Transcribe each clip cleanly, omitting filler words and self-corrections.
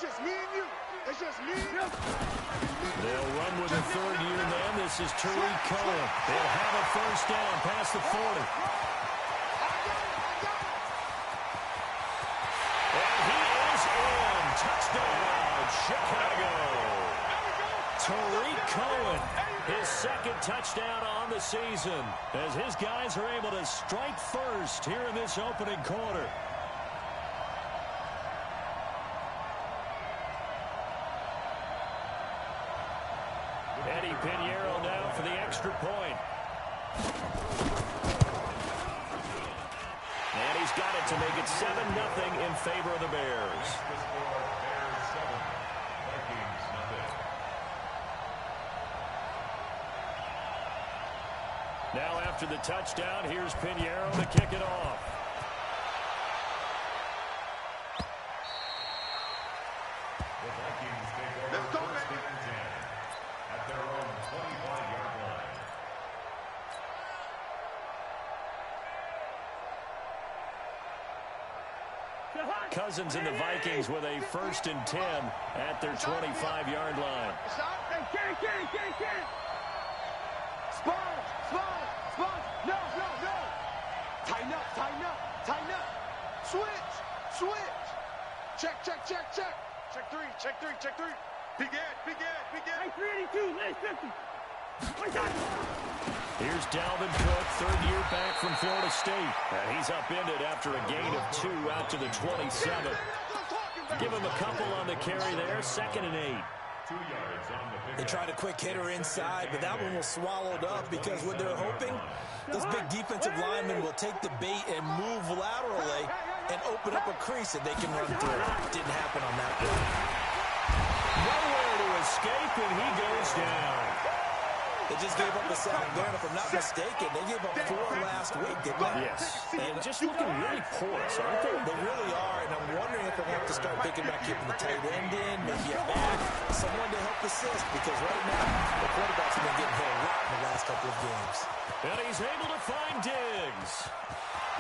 just me and you. It's just me and you. They'll run with a third-year man. This is Tariq Cohen. They'll have a first down past the 40. And he is in. Touchdown, Chicago. Tariq Cohen, his second touchdown on the season, as his guys are able to strike first here in this opening quarter. Eddie Pinheiro now for the extra point. And he's got it to make it 7-0 in favor of the Bears. Now after the touchdown, here's Pinheiro to kick it off. The Vikings take over first and 10 at their own 25-yard line. Cousins and the Vikings with a first and 10 at their 25-yard line. No. Tighten up. Switch. Check. Check three. Big Ed. Hey, 382, late 50. Here's Dalvin Cook, third-year back from Florida State. And he's upended after a gain of 2 out to the 27. Give him a couple on the carry there, 2nd and 8. 2 yards on the pick. They tried a quick hitter inside, but that one was swallowed up because what they're hoping, those big defensive linemen will take the bait and move laterally and open up a crease that they can run through. Didn't happen on that play. Nowhere to escape, and he goes down. They just gave up a sack there, and if I'm not mistaken, they gave up 4 last week, didn't they? Yes, and just looking really porous, aren't they? They really are, and I'm wondering if they'll have to start thinking about keeping the tight end in, maybe a back, someone to help assist, because right now, the quarterback's been getting hit a lot in the last couple of games. And he's able to find Diggs.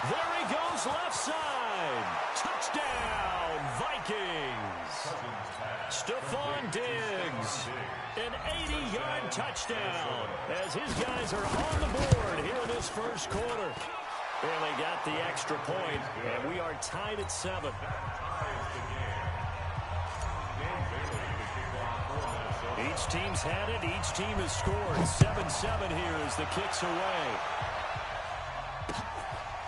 There he goes, left side. Touchdown, Vikings. Stephon Diggs, an 80-yard touchdown as his guys are on the board here in this first quarter. And they got the extra point, and we are tied at 7. Each team's had it. Each team has scored. 7-7 here as the kick's away.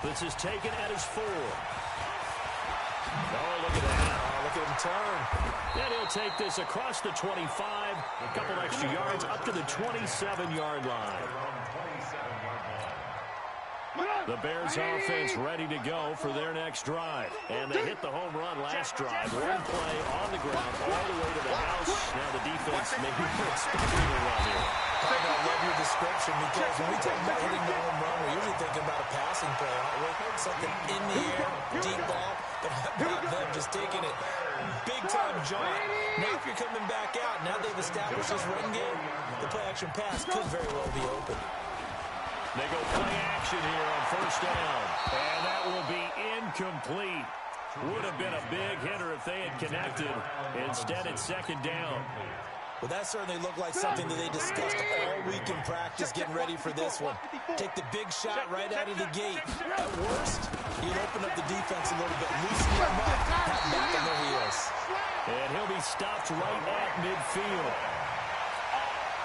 This is taken at his 4. Oh, look at that. Oh, look at him turn. And he'll take this across the 25, a couple extra yards up to the 27-yard line. The Bears offense ready to go for their next drive. And they hit the home run last drive. One play on the ground all the way to the house. Now the defense maybe expecting a run here. I love your description because when we talk about hitting the home run, we're usually thinking about a passing play, aren't we? Something in the air, deep ball. But how about them just taking it big-time jaunt? Now if you're coming back out, now they've established this run game, the play-action pass could very well be open. They go play action here on first down. And that will be incomplete. Would have been a big hitter if they had connected. Instead, it's 2nd down. Well, that certainly looked like something that they discussed all week in practice, getting ready for this one. Take the big shot right out of the gate. At worst, you'd open up the defense a little bit, loosen them up, have them back on their heels. And he'll be stopped right at midfield.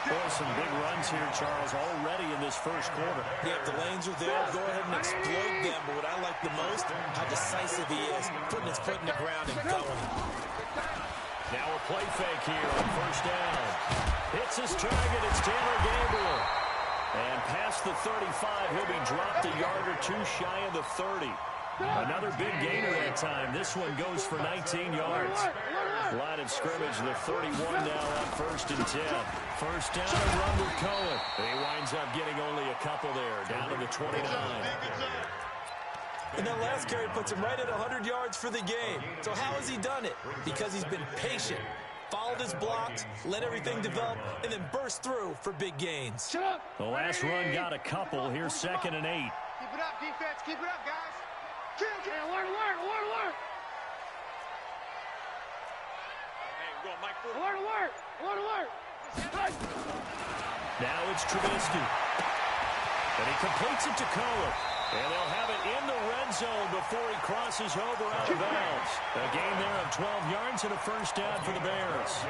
Boy, some big runs here, Charles, already in this first quarter. Yeah, if the lanes are there, go ahead and exploit them. But what I like the most, how decisive he is, putting his foot in the ground and going. Now a play fake here on first down. Hits his target. It's Taylor Gabriel. And past the 35, he'll be dropped a yard or 2 shy of the 30. Another big gainer that time. This one goes for 19 yards. Line of scrimmage, the 31 now on 1st and 10. First down and run with Cohen. He winds up getting only a couple there, down to the 29. And that last carry puts him right at 100 yards for the game. So how has he done it? Because he's been patient, followed his blocks, let everything develop, and then burst through for big gains. The last run got a couple. Here's 2nd and 8. Keep it up, defense. Keep it up, guys. Alert. Alert, alert! Alert, alert! Now it's Trubisky. And he completes it to Cohen. And they'll have it in the red zone before he crosses over out of bounds. A gain there of 12 yards and a first down for the Bears.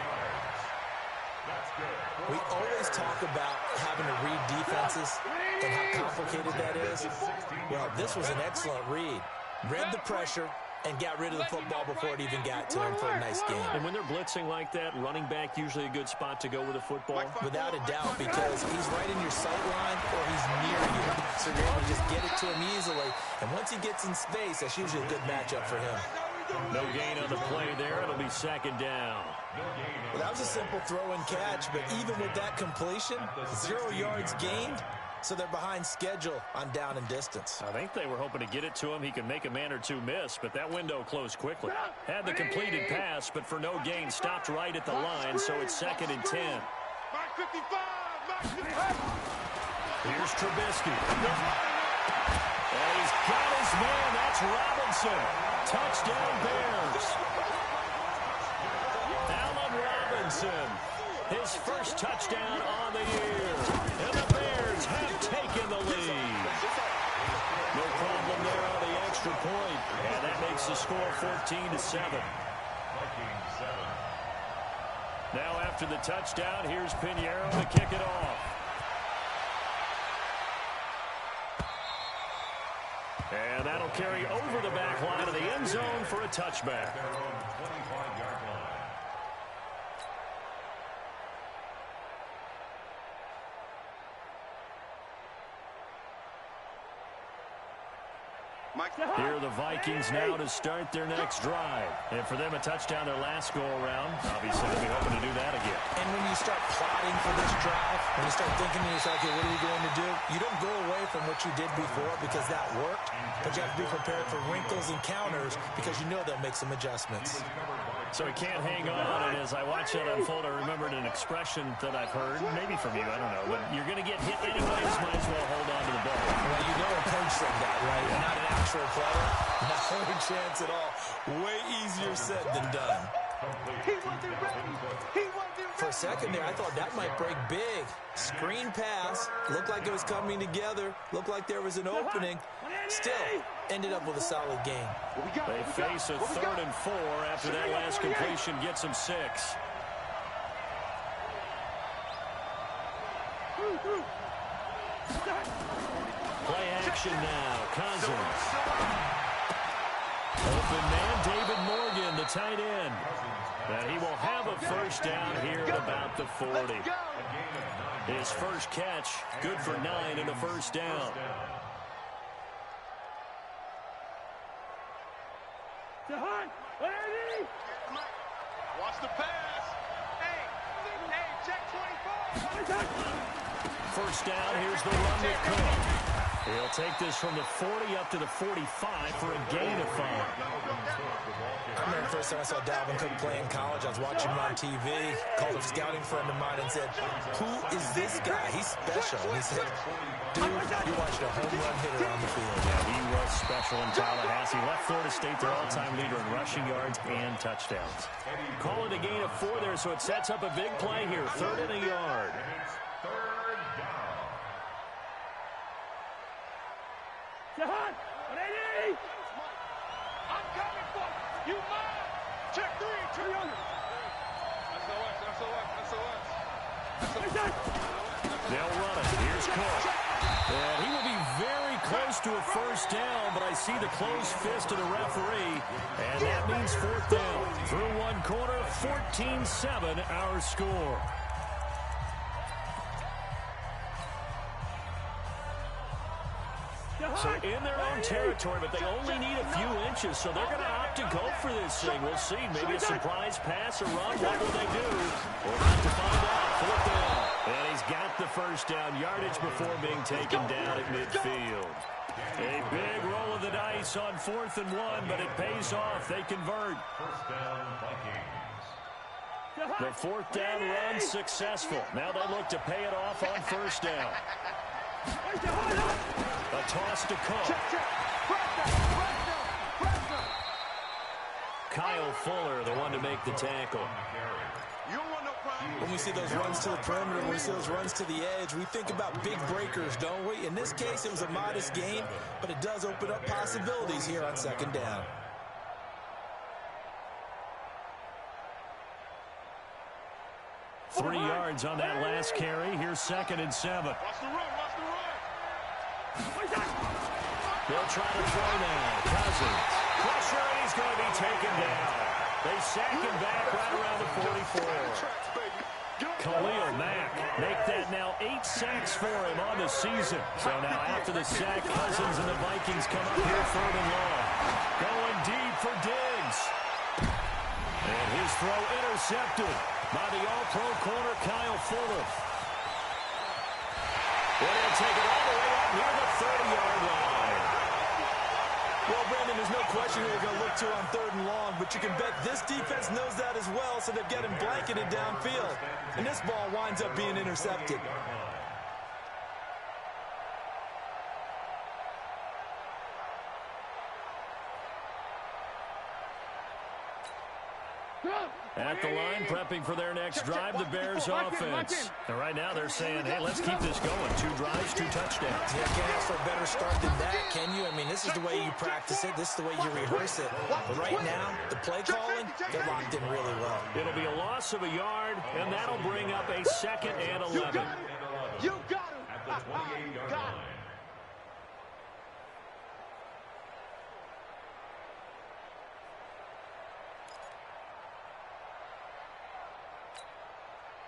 We always talk about having to read defenses and how complicated that is. Well, this was an excellent read. Read the pressure and got rid of the football before it even got to him for a nice game. And when they're blitzing like that, running back usually a good spot to go with the football. Without a doubt, because he's right in your sight line or he's near you. So you're able to just get it to him easily. And once he gets in space, that's usually a good matchup for him. No gain on the play there. It'll be second down. Well, that was a simple throw and catch, but even with that completion, 0 yards gained. So they're behind schedule on down and distance. I think they were hoping to get it to him. He could make a man or two miss, but that window closed quickly. Had the completed pass, but for no gain, stopped right at the line, so it's second and 10. Mark 55! Mark 55! Here's Trubisky. And he's got his man. That's Robinson. Touchdown, Bears. Allen Robinson. His first touchdown on the year. And the Bears have taken the lead. No problem there on the extra point. And that makes the score 14-7. Now after the touchdown, here's Pinheiro to kick it off. And that'll carry over the back line of the end zone for a touchback. Here are the Vikings now to start their next drive. And for them, a touchdown their last go-around. Obviously, they'll be hoping to do that again. And when you start plotting for this drive, when you start thinking to yourself, okay, what are we going to do? You don't go away from what you did before because that worked, but you have to be prepared for wrinkles and counters because you know they'll make some adjustments. So he can't hang on, and as I watch that unfold, I remembered an expression that I've heard, maybe from you, I don't know, but you're going to get hit anyways, might as well hold on to the ball. Well, you know a coach said that, right? Yeah. Not an actual player. No chance at all. Way easier said than done. He wasn't ready! He wasn't ready! For a second there, I thought that might break big. Screen pass. Looked like it was coming together. Looked like there was an opening. Still, ended up with a solid game. They face a 3rd and 4 after that last completion gets them 6. Play action now. Cousins. Open man, David Morgan, the tight end. And he will have a first down here at about the 40. His first catch, good for 9 and a first down. Watch the pass. Hey, check 24. First down, here's the run with Cook. He'll take this from the 40 up to the 45 for a gain of 5. I remember the first time I saw Dalvin Cook play in college. I was watching him on TV, called a scouting friend of mine and said, who is this guy? He's special. And he said, dude, you watched a home run hitter on the field. Yeah, he was special in Tallahassee. Left Florida State their all-time leader in rushing yards and touchdowns. Call it a gain of 4 there, so it sets up a big play here. 3rd and a yard. Jahan, 180! I'm coming for you. You mine. Check 3. SOS. They'll run it. Here's Cook. And he will be very close to a first down, but I see the closed fist of the referee, and that means 4th down. Through one quarter, 14-7 our score. So in their own territory, but they only need a few inches, so they're going to opt to go for this thing. We'll see. Maybe a surprise pass or run. What will they do? We'll have to find out. 4th down. And he's got the first down yardage before being taken down at midfield. A big roll of the dice on 4th and 1, but it pays off. They convert. First down, Vikings. The 4th down run successful. Now they look to pay it off on first down. A toss to Cook. Kyle Fuller, the one to make the tackle. When we see those runs to the perimeter, when we see those runs to the edge, we think about big breakers, don't we? In this case, it was a modest gain, but it does open up possibilities here on second down. Three yards on that last carry. Here's 2nd and 7. Watch the run, watch the run. They'll try to throw now. Cousins. Pressure, and he's going to be taken down. They sack him back right around the 44. Khalil Mack make that now 8 sacks for him on the season. So now after the sack, Cousins and the Vikings come up here 3rd and long. Going deep for Diggs. And his throw intercepted by the all-pro corner, Kyle Fuller. They'll take it all the way up near the 30-yard line. Well, Brandon, there's no question who they're going to look to on 3rd and long, but you can bet this defense knows that as well, so they're getting blanketed downfield. And this ball winds up being intercepted. At the line, prepping for their next drive, the Bears offense. And right now they're saying, hey, let's keep this going. 2 drives, 2 touchdowns. Yeah, can't ask for a better start than that, can you? I mean, this is the way you practice it. This is the way you rehearse it. But right now, the play calling, they're locked in really well. It'll be a loss of a yard, and that'll bring up a 2nd and 11. You got him. At the 28-yard line.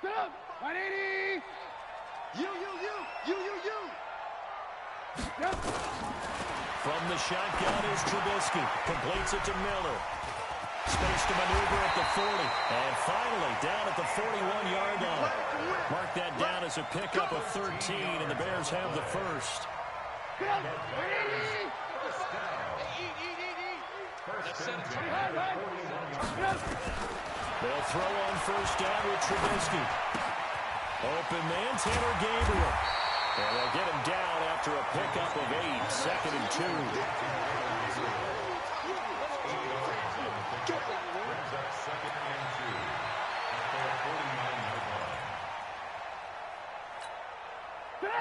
Stop! 180! You. Yep. From the shotgun is Trubisky. Completes it to Miller. Space to maneuver at the 40. And finally down at the 41-yard line. Mark that down as a pickup of 13, and the Bears have the first. Get up! 180! They'll throw on first down with Trubisky. Open man, Tanner Gabriel. And they'll get him down after a pickup of 8, 2nd and 2.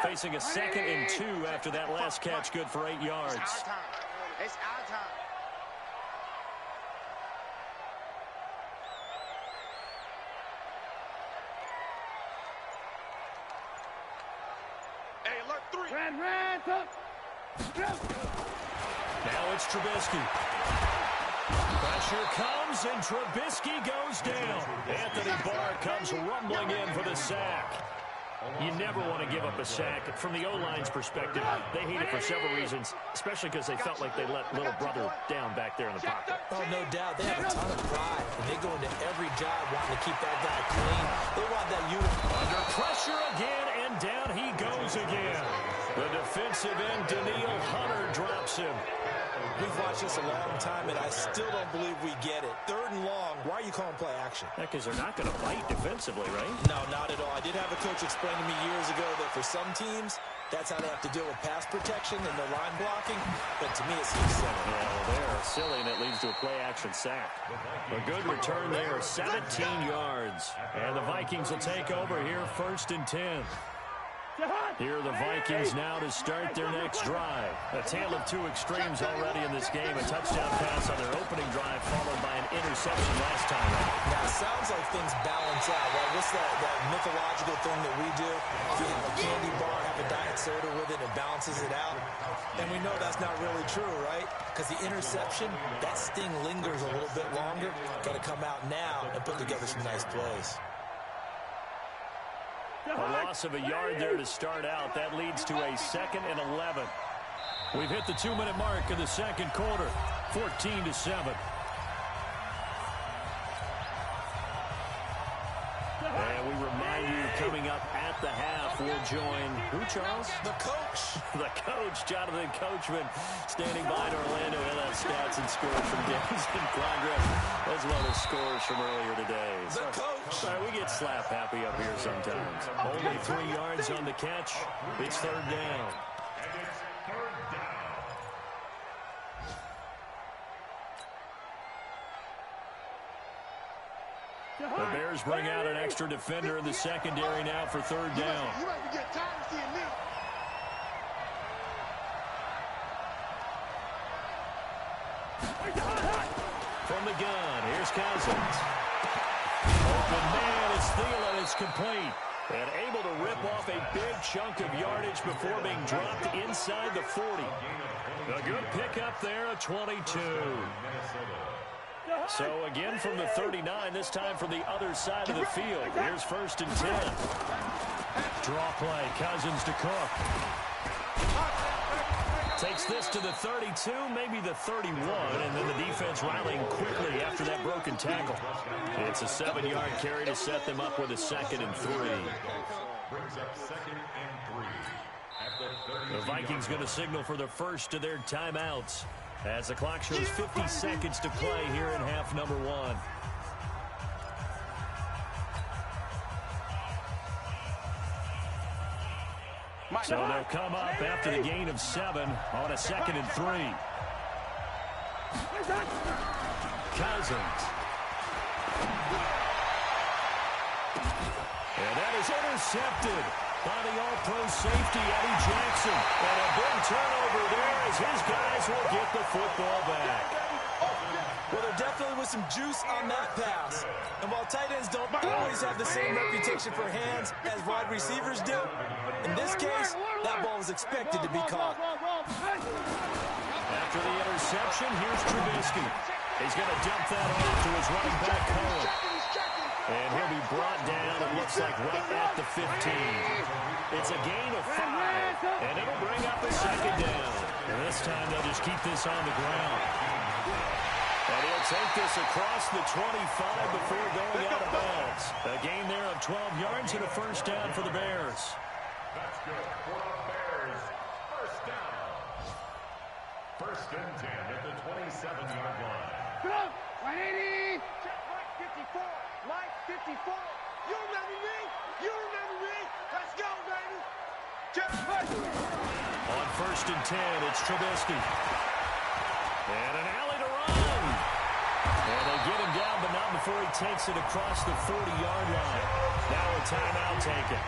Facing a 2nd and 2 after that last catch, good for 8 yards. It's our time. Hey, alert 3. Ran, up! Now it's Trubisky. Pressure comes, and Trubisky goes down. Anthony Barr comes rumbling in for the sack. You never want to give up a sack. From the O-line's perspective, they hate it for several reasons, especially because they felt like they let little brother down back there in the pocket. Oh, no doubt. They have a ton of pride, and they go into every job wanting to keep that guy clean. They want that uniform. Under pressure again, and down he goes again. The defensive end, Daniil Hunter, drops him. We've watched this a long time, and I still don't believe we get it. 3rd and long, why are you calling play action? Because they're not going to bite defensively, right? No, not at all. I did have a coach explain to me years ago that for some teams, that's how they have to deal with pass protection and their line blocking. But to me, it seems silly. Yeah, well, they're silly, and it leads to a play-action sack. A good return there, 17 yards. And the Vikings will take over here, 1st and 10. Here are the Vikings now to start their next drive. A tale of 2 extremes already in this game. A touchdown pass on their opening drive, followed by an interception last time out. Now, it sounds like things balance out, right? What's that mythological thing that we do? If you have a candy bar, have a diet soda with it, it balances it out. And we know that's not really true, right? Because the interception, that sting lingers a little bit longer. Got to come out now and put together some nice plays. A loss of a yard there to start out. That leads to a 2nd and 11. We've hit the 2-minute mark in the 2nd quarter. 14-7. And we remind you, coming up at the half, we'll join who, Charles? The coach. The coach, Jonathan Coachman, standing by in Orlando. He'll have stats and scores from games in progress, as well as scores from earlier today. The coach. Sorry, we get slap happy up here sometimes. Only 3 yards on the catch. It's 3rd down. And it's 3rd down. The Bears bring out an extra defender in the secondary now for third down. You might be getting tired of seeing me. From the gun, here's Cousins. Open man, it's Thielen, it's complete. And able to rip off a big chunk of yardage before being dropped inside the 40. A good pickup there, a 22. So again from the 39, this time from the other side of the field. Here's 1st and 10. Draw play, Cousins to Cook. Takes this to the 32, maybe the 31, and then the defense rallying quickly after that broken tackle. It's a 7-yard carry to set them up with a 2nd and 3. Brings up 2nd and 3. At the 30. The Vikings going to signal for the first of their timeouts as the clock shows 50 seconds to play here in half number 1. So they'll come up after the gain of 7 on a 2nd and 3. Cousins. And that is intercepted by the all-pro safety, Eddie Jackson. And a big turnover there as his guys will get the football back. Well, there definitely was some juice on that pass. And while tight ends don't always have the same reputation for hands as wide receivers do, in this case, that ball was expected to be caught. After the interception, here's Trubisky. He's going to dump that off to his running back, Cohen. And he'll be brought down, it looks like, right at the 15. It's a gain of 5, and it'll bring up a 2nd down. And this time they'll just keep this on the ground. And he'll take this across the 25 before going out of bounds. A gain there of 12 yards and a 1st down for the Bears. That's good for the Bears. 1st down. 1st and 10 at the 27-yard line. Get up! 180! Check Mike 54. Mike 54. You remember me? You remember me? Let's go, baby. Check Mike. On 1st and 10, it's Trubisky. And an alley to run. And they get him down, but not before he takes it across the 40-yard line. Now a timeout taken.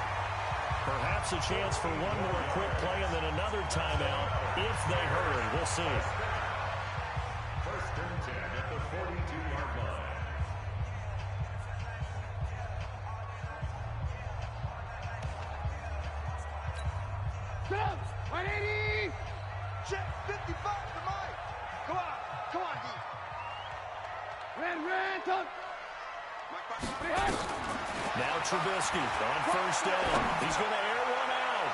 Perhaps a chance for one more quick play and then another timeout if they hurry. We'll see. 1st and 10 at the 42-yard line. Get up! 180! Check 55 for Mike. Come on. Come on, D. Red, tuck! Now Trubisky on 1st down. He's going to air one out.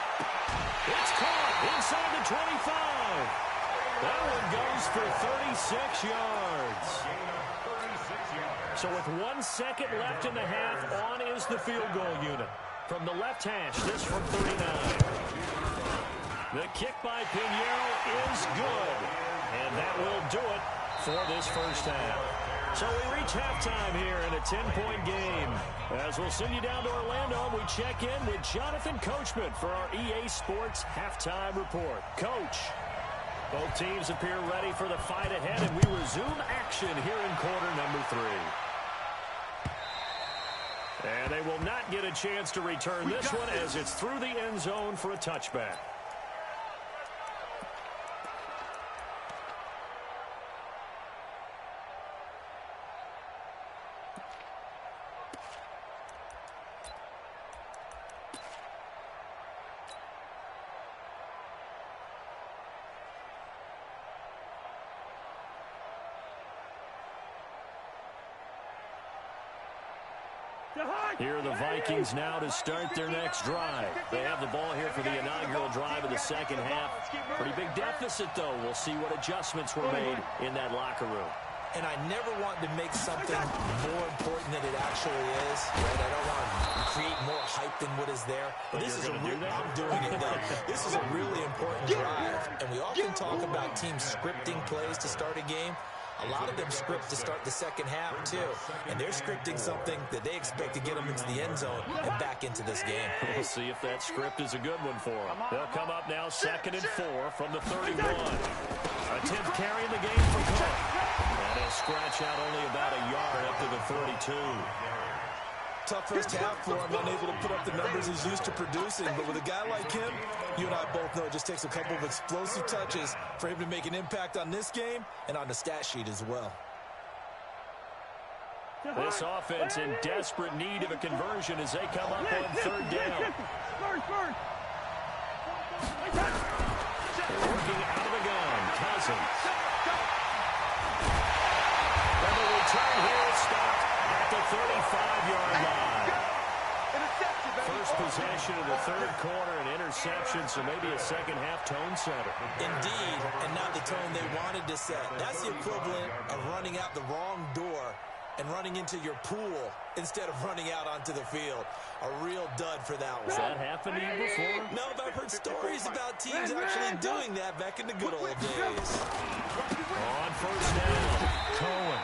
It's caught inside the 25. That one goes for 36 yards. So with 1 second left in the half, on is the field goal unit. From the left hash, this from 39. The kick by Pinheiro is good. And that will do it for this 1st half. So we reach halftime here in a 10-point game. As we'll send you down to Orlando, we check in with Jonathan Coachman for our EA Sports Halftime Report. Coach, both teams appear ready for the fight ahead, and we resume action here in quarter number 3. And they will not get a chance to return this one as it's through the end zone for a touchback. Here are the Vikings now to start their next drive. They have the ball here for the inaugural drive of the 2nd half. Pretty big deficit, though. We'll see what adjustments were made in that locker room. And I never want to make something more important than it actually is. Right? I don't want to create more hype than what is there. But this is I'm doing it, though. This is a really important drive. And we often talk about teams scripting plays to start a game. A lot of them script to start the 2nd half, too. And they're scripting something that they expect to get them into the end zone and back into this game. We'll see if that script is a good one for them. They'll come up now 2nd and 4 from the 31. A 10th carry in the game for Cook. And a scratch out only about a yard up to the 32. Tough first half for him, unable to put up the numbers he's used to producing. But with a guy like him, you and I both know it just takes a couple of explosive touches for him to make an impact on this game and on the stat sheet as well. This offense in desperate need of a conversion as they come up on third down. Working out of the gun, Cousins. And the return here is stopped at the 35-yard line. First possession of the third quarter, an interception, so maybe a second-half tone setter. Indeed, and not the tone they wanted to set. That's the equivalent of running out the wrong door and running into your pool instead of running out onto the field. A real dud for that one. Has that happened to you before? No, but I've heard stories about teams actually doing that back in the good old days. On first down, Cohen.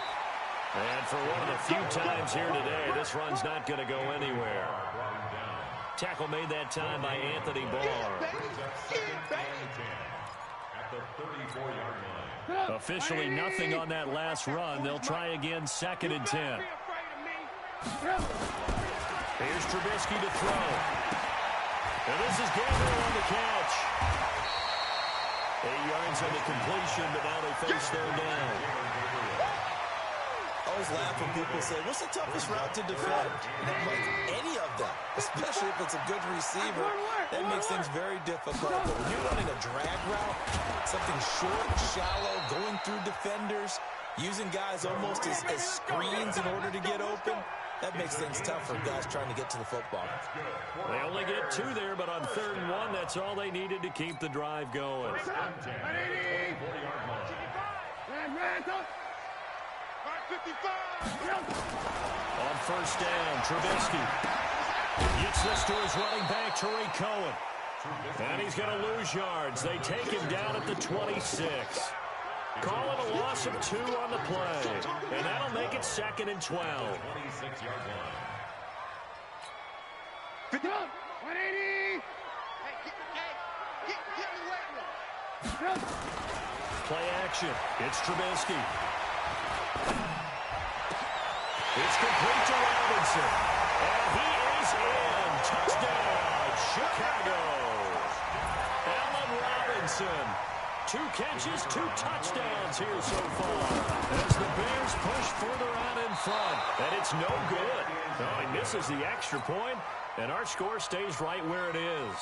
And for one of the few times here today, this run's not going to go anywhere. Tackle made that time by Anthony Barr. At the 34-yard line. Officially nothing on that last run. They'll try again, 2nd and 10. Here's Trubisky to throw. And this is Gabriel on the catch. 8 yards on the completion, but now they face third down. I always laugh when people say, what's the toughest route to defend? And I'm like, any of them, especially if it's a good receiver. That makes things very difficult. But when you're running a drag route, something short, shallow, going through defenders, using guys almost as screens in order to get open, that makes things tough for guys trying to get to the football. They only get 2 there, but on 3rd and 1, that's all they needed to keep the drive going. On first down, Trubisky gets this to his running back, Tariq Cohen. And he's going to lose yards. They take him down at the 26. Calling a loss of 2 on the play. And that'll make it 2nd and 12. 26-yard line. 180. Play action. It's Trubisky. It's complete to Robinson. And he is in. Touchdown, Chicago. Allen Robinson. 2 catches, 2 touchdowns here so far. As the Bears push further out in front. And it's no good. No, he misses the extra point, and our score stays right where it is.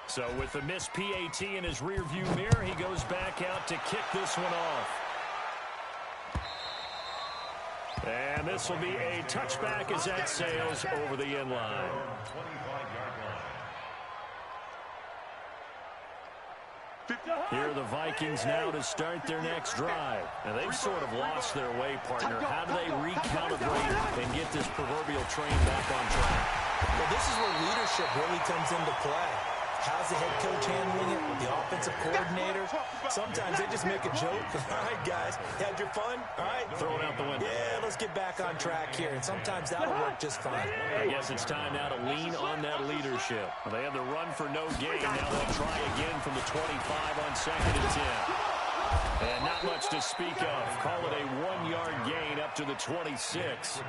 So with the missed PAT in his rearview mirror, he goes back out to kick this one off. And this will be a touchback as that sails over the end line. 25-yard line. Here are the Vikings now to start their next drive. And they've sort of lost their way, partner. How do they recalibrate and get this proverbial train back on track? Well, this is where leadership really comes into play. How's the head coach handling it? The offensive coordinator? Sometimes they just make a joke. All right, guys, you had your fun? All right. Throw it out the window. Yeah, let's get back on track here. And sometimes that'll work just fine. I guess it's time now to lean on that leadership. They have the run for no gain. Now they'll try again from the 25 on 2nd and 10. And not much to speak of. Call it a 1-yard gain up to the 26.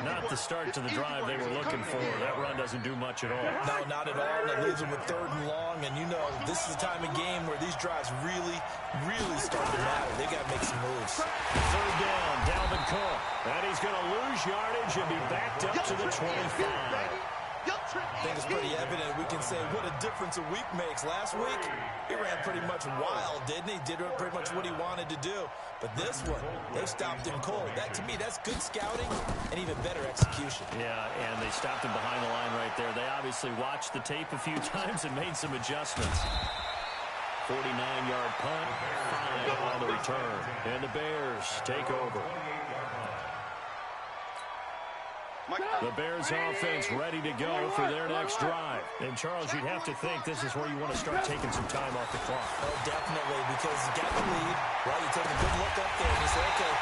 Not the start to the drive they were looking for. That run doesn't do much at all. No, not at all. That leaves them with 3rd and long. And you know, this is the time of game where these drives really, really start to matter. They got to make some moves. 3rd down, Dalvin Cook. And he's going to lose yardage and be backed up to the 25. I think it's pretty evident. We can say what a difference a week makes. Last week, he ran pretty much wild, didn't he? Did pretty much what he wanted to do. But this one, they stopped him cold. That, to me, that's good scouting and even better execution. Yeah, and they stopped him behind the line right there. They obviously watched the tape a few times and made some adjustments. 49-yard punt, 5 on the return. And the Bears take over. The Bears offense ready to go for their next drive. And, Charles, you'd have to think this is where you want to start taking some time off the clock. Oh, definitely, because you got the lead. Right, you take a good look up there and you say, okay,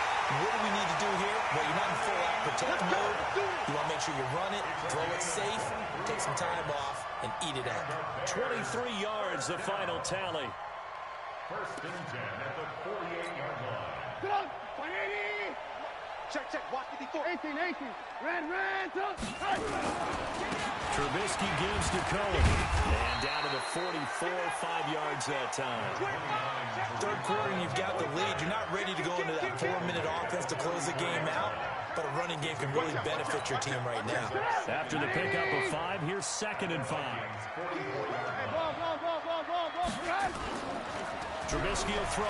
what do we need to do here? Well, you're not in full-out protect mode. You want to make sure you run it, throw it safe, take some time off, and eat it up. 23 yards, the final tally. First and 10 at the 48-yard line. Get up. 180. Check. Watch the before. 18. Red. Trubisky gives to Cohen. And down to the 44, 5 yards that time. Third quarter and you've got the lead. You're not ready to go into that 4-minute offense to close the game out, but a running game can really benefit your team right now. After the pickup of 5, here's 2nd and 5. Trubisky will throw.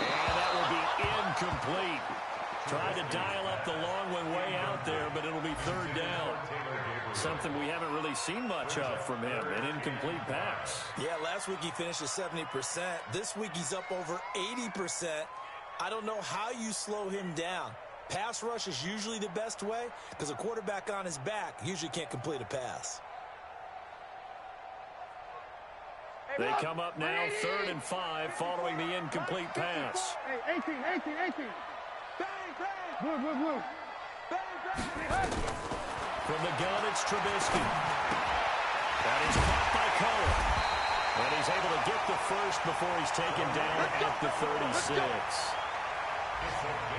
And that will be incomplete. Tried to dial up the long one way out there, but it'll be 3rd down. Something we haven't really seen much of from him, an incomplete pass. Yeah, last week he finished at 70%. This week he's up over 80%. I don't know how you slow him down. Pass rush is usually the best way because a quarterback on his back usually can't complete a pass. They come up now 3rd and 5 following the incomplete pass. Hey, 18. Blue. From the gun, it's Trubisky. That is caught by Cohen. And he's able to get the first before he's taken down at the 36.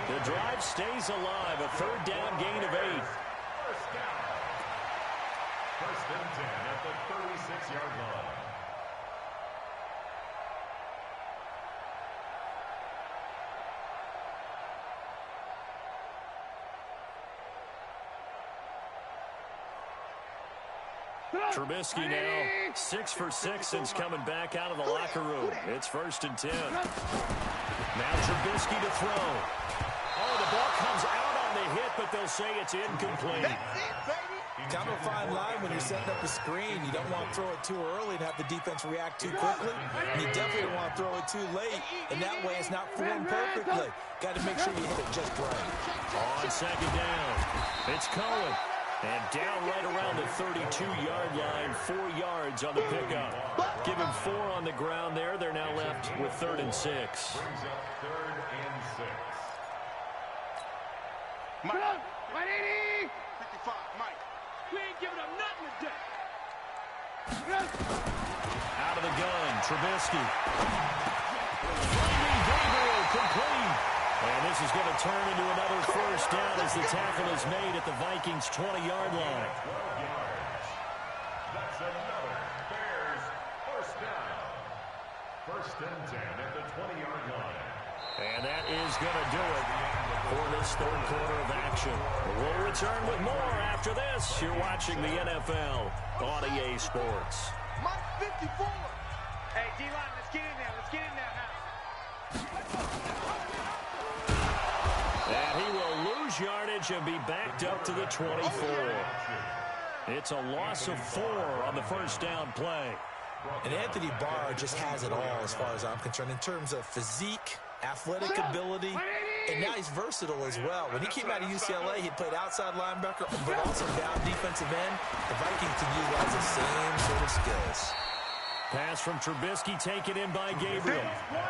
The drive stays alive. A 3rd down gain of 8. First down. First and 10 at the 36-yard line. Trubisky now 6 for 6 since coming back out of the locker room. It's 1st and 10. Now Trubisky to throw. Oh, the ball comes out on the hit, but they'll say it's incomplete. Kind of a fine line when you're setting up a screen. You don't want to throw it too early and have the defense react too quickly. And you definitely don't want to throw it too late, and that way it's not formed perfectly. Got to make sure you hit it just right. On 2nd down, it's Cohen. And down right around the 32-yard line, 4 yards on the pickup. Give him 4 on the ground there. They're now left with 3rd and 6. Brings up 3rd and 6. Mike. 180. 55, Mike. We ain't giving up nothing today. Out of the gun, Trubisky. Finding Gabriel, complete. And this is going to turn into another 1st down as the tackle is made at the Vikings' 20-yard line. 12 yards. That's another Bears first down. 1st and 10 at the 20-yard line. And that is going to do it for this 3rd quarter of action. We'll return with more after this. You're watching the NFL on EA Sports. Mike 54. Hey, D-line, let's get in there. Let's get in there now. And he will lose yardage and be backed up to the 24. It's a loss of 4 on the 1st down play. And Anthony Barr just has it all as far as I'm concerned in terms of physique, athletic ability, and now he's versatile as well. When he came out of UCLA, he played outside linebacker, but also down defensive end. The Vikings can utilize the same sort of skills. Pass from Trubisky taken in by Gabriel.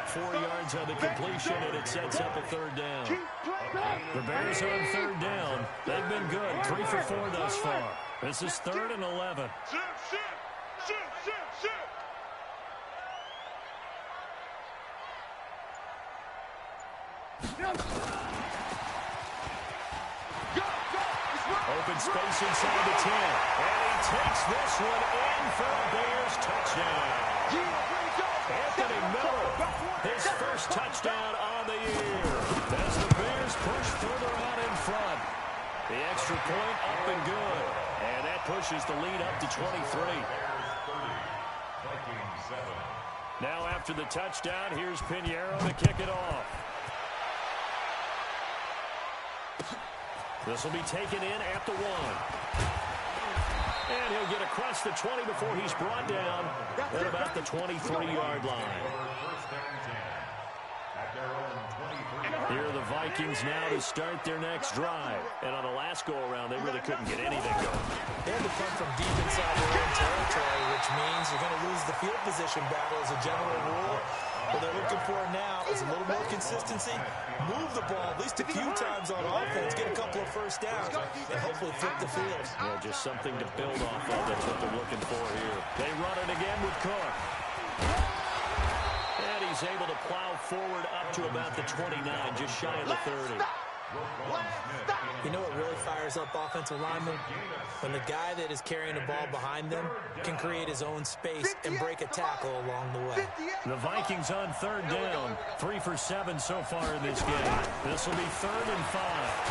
4 yards on the completion, and it sets up a 3rd down. The Bears on 3rd down. They've been good, 3 for 4 thus far. This is 3rd and 11. Shoot. Open space inside the 10. And he takes this one in for a Bears touchdown. Anthony Miller, his first touchdown on the year. As the Bears push further out in front. The extra point up and good. And that pushes the lead up to 23. Now after the touchdown, here's Pinheiro to kick it off. This will be taken in at the 1. And he'll get across the 20 before he's brought down at about the 23-yard line. Here are the Vikings now to start their next drive. And on the last go-around, they really couldn't get anything going. They had to come from deep inside their own territory, which means you're going to lose the field position battle as a general rule. What they're looking for now is a little more consistency, move the ball at least a few times on offense, get a couple of first downs, and hopefully flip the field. Yeah, just something to build off of. That's what they're looking for here. They run it again with Cook. And he's able to plow forward up to about the 29, just shy of the 30. You know what really fires up offensive linemen? When the guy that is carrying the ball behind them can create his own space and break a tackle along the way. The Vikings on third down. 3 for 7 so far in this game. This will be 3rd and 5.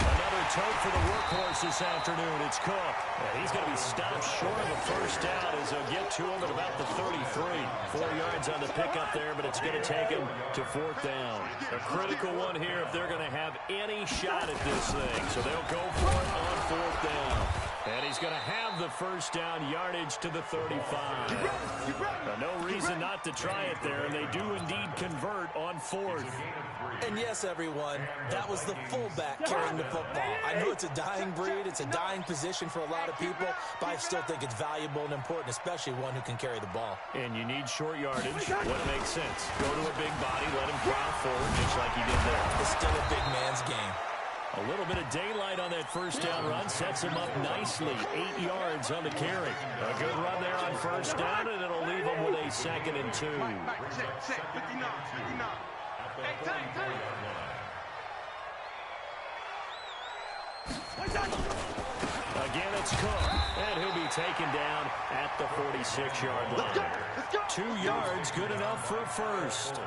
Another tote for the workhorse this afternoon. It's Cook. And he's going to be stopped short of a first down as they'll get to him at about the 33. 4 yards on the pickup there, but it's going to take him to 4th down. A critical one here if they're going to have any shot at this thing. So they'll go for it on 4th down. And he's going to have the first down, yardage to the 35. No reason not to try it there, and they do indeed convert on 4th. And yes, everyone, that was the fullback carrying the football. I know it's a dying breed, it's a dying position for a lot of people, but I still think it's valuable and important, especially one who can carry the ball. And you need short yardage when it makes sense. Go to a big body, let him plow forward just like he did there. It's still a big man's game. A little bit of daylight on that first down run sets him up nicely. 8 yards on the carry. A good run there on first down, and it'll leave him with a 2nd and 2. Check, 59. Again, it's Cook, and he'll be taken down at the 46-yard line. 2 yards, good enough for a first.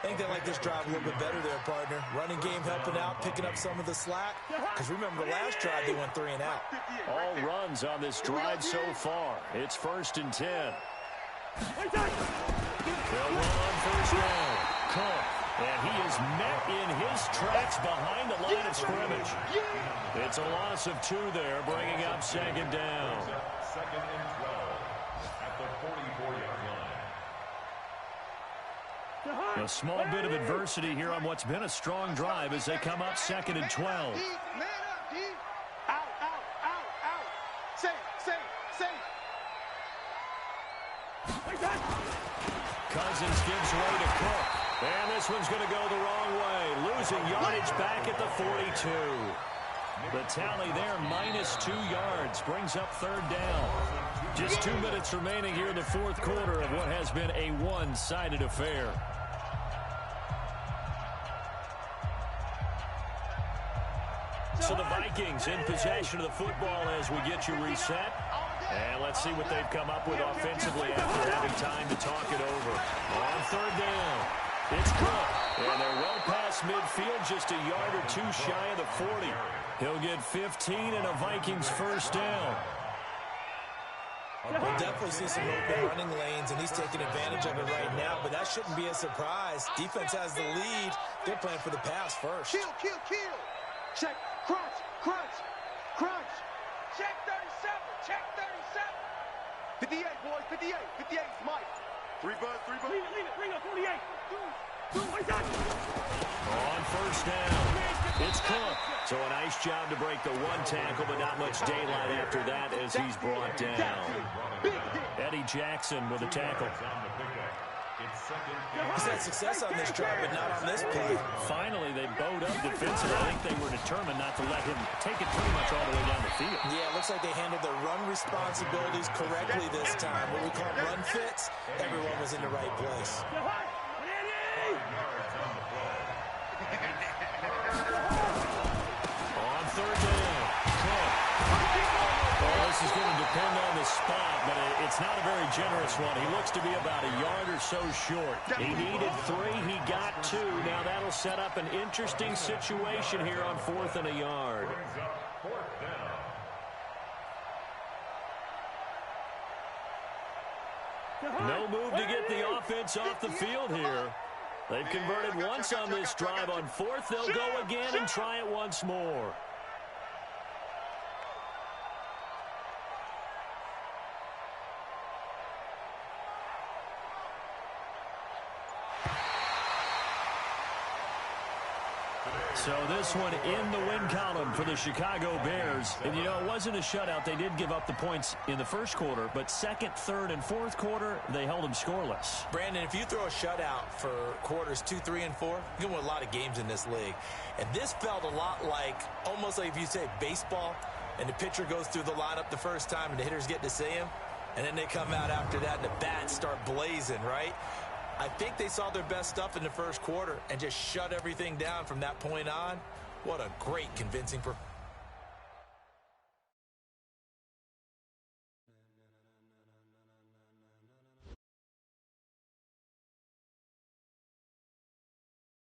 I think they like this drive a little bit better there, partner. Running game helping out, picking up some of the slack. Because remember, the last drive they went 3 and out. All runs on this drive so far. It's 1st and 10. They'll run on first down. Cook, and he is met in his tracks behind the line of scrimmage. It's a loss of 2 there, bringing up 2nd down. 2nd and 12 at the 44-yard line. A small bit of adversity here on what's been a strong drive as they come up 2nd and 12. Man up, D. Out. Safe. Cousins gives way to Cook. And this one's going to go the wrong way. Losing yardage back at the 42. The tally there, -2 yards, brings up 3rd down. Just 2 minutes remaining here in the 4th quarter of what has been a one-sided affair. So the Vikings in possession of the football as we get you reset. And let's see what they've come up with offensively after having time to talk it over. On 3rd down, it's Cook. And they're well past midfield, just a yard or 2 shy of the 40. He'll get 15 and a Vikings first down. We'll definitely see some open running lanes, and he's taking advantage of it right now, but that shouldn't be a surprise. Defense has the lead. They're playing for the pass first. Kill. Check, crunch. Check 37. 58, boys, 58. 58, Mike. 3 buzz. Lean up, 48. On first down, it's Cook. So a nice job to break the 1 tackle, but not much daylight after that as he's brought down. Eddie Jackson with a tackle. He's had success on this drive, but not on this play. Finally, they bowed up defensively. I think they were determined not to let him take it pretty much all the way down the field. Yeah, it looks like they handled their run responsibilities correctly this time. What we call run fits, everyone was in the right place. On 3rd down, Cook. Well, this is going to depend on the spot, but it's not a very generous one. He looks to be about a yard or so short. He needed 3. He got 2. Now that'll set up an interesting situation here on 4th and a yard. No move to get the offense off the field here. They've converted once on this drive. On 4th, they'll go again and try it once more. So this one in the win column for the Chicago Bears. And, you know, it wasn't a shutout. They did give up the points in the first quarter, but second, third, and fourth quarter, they held them scoreless. Brandon, if you throw a shutout for quarters 2, 3, and 4, you can win a lot of games in this league. And this felt a lot like, almost like if you say baseball, and the pitcher goes through the lineup the first time and the hitters get to see him, and then they come out after that and the bats start blazing, right? I think they saw their best stuff in the first quarter and just shut everything down from that point on. What a great, convincing performance.